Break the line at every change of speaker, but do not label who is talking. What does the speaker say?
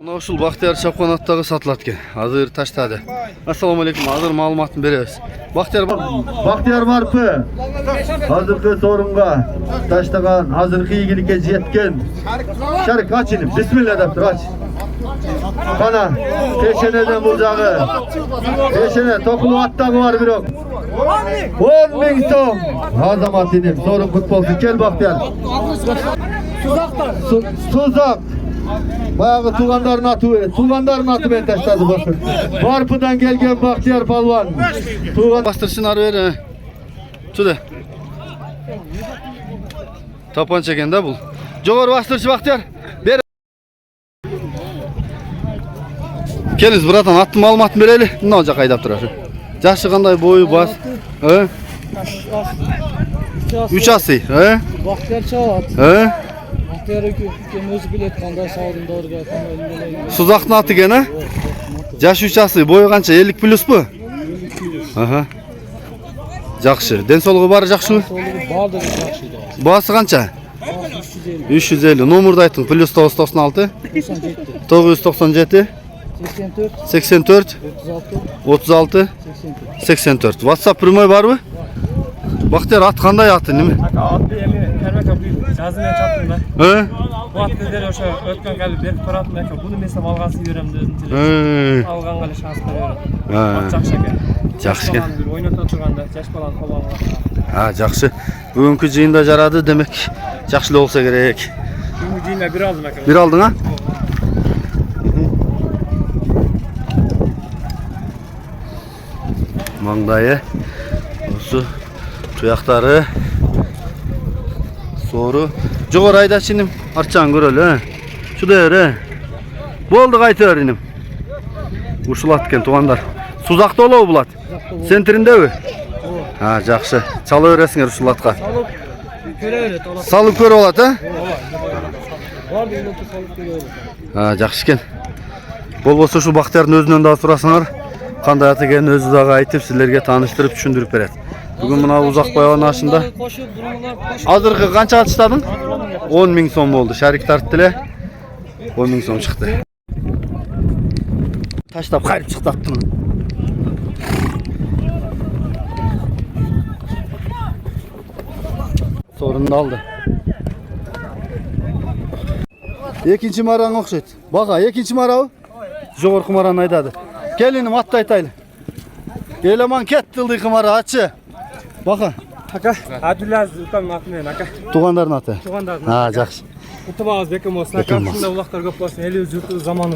Mına ушул Бактияр Чапканаттагы сатылат экен. Азыр таштады. Ассаламу алейкум. Азыр маалыматын беребиз. Бактияр барпы? Азыркы сорунга таштаган, азыркы ийгиликке жеткен. Шарик ач иним. Бисмилла деп тур, ач. Кана, пешенеден бул жагы. Пешене токулуп аттагы бар бирок. 10 миң сом. Азамат иним, сорун кут болсун. Кел Бактияр. Сузак. Баягы тугандардын аты менен таштады бакыр. Барпыдан келген Бактияр балван. Туган бастырсын ары бери. Чуде. Тапанча экен да бул. Жогору бастырчы Бактияр. Бер. Келиңиз братан, аттын маалыматын берели. Мына жака айдап турат. Жашы кандай, бою, бас? 3 асый,
Бактияр чабат. Өзі білет қандай саудың дауырға.
Сузақтың аты екен, Жашы 3 асый, бойы қанша? 50 плюс бұ? 50. Жақшы. Денсаулығы бары жақшы?
Барды жақшы.
Басы қанша? 350. Номерді айттың. Плюс 996 997 84 36 84. WhatsApp прямой бар бы? Бақтияр, ат қандай аты неме?
Аты жазымен чаптым да. Bu at dediler oşa ötken gelip berip turatın ekan. Bunu mesela alğansı görem dedim. Alğan gale şans veriyorum. At жақсы ekan.
Жақсы ekan.
Oynata turganda жаш баланы колгонго.
Жақсы. Бүгүнкү жыйында жарады, демек жакшы болса керек.
Бүгүнкү жыйында бир алдым ekan.
Бир алдың, а? Маңдайы. Осы туяктары. Soru. Jogor aydaç inim. Arçan görölü. Şuda ere. Boldu qaytır inim. Uşulat eken tuğandar. Suzakta olou bulat. Sentrindebü? Ha, жақсы. Çalı öresingер uşulatqa. Salıp körü olat, ha? Ha, жақсы eken. Bol bolsa şu Baktiyar'ın özünden daha surasыңар. Qanday аты ekeni özü dağı aytıp sizlerge tanıştırıp düşündürüp beret. Bugün mına uzak bayağın aşında. Azırkı kança atıştadın? 10 ming so'm oldu. Şarik tarttile. 10 ming so'm çıktı. Taşlap kayıp çıktı attın. Sorunu aldı. Ekinci maran okşayt. Baka ekinci marağı. Jogorku maran aydadı. Gelinim atta aytaylı. Eleman kettildi kımara açı. Baka.
Aka, Abdulaziz utanın atымен aka.
Tuğandarın atı.
Tuğandarın.
Ha, жақсы.
Utubağız bekim olsun aka. Şunda ulaqtar көп болсын. Eli jurtu zamanı.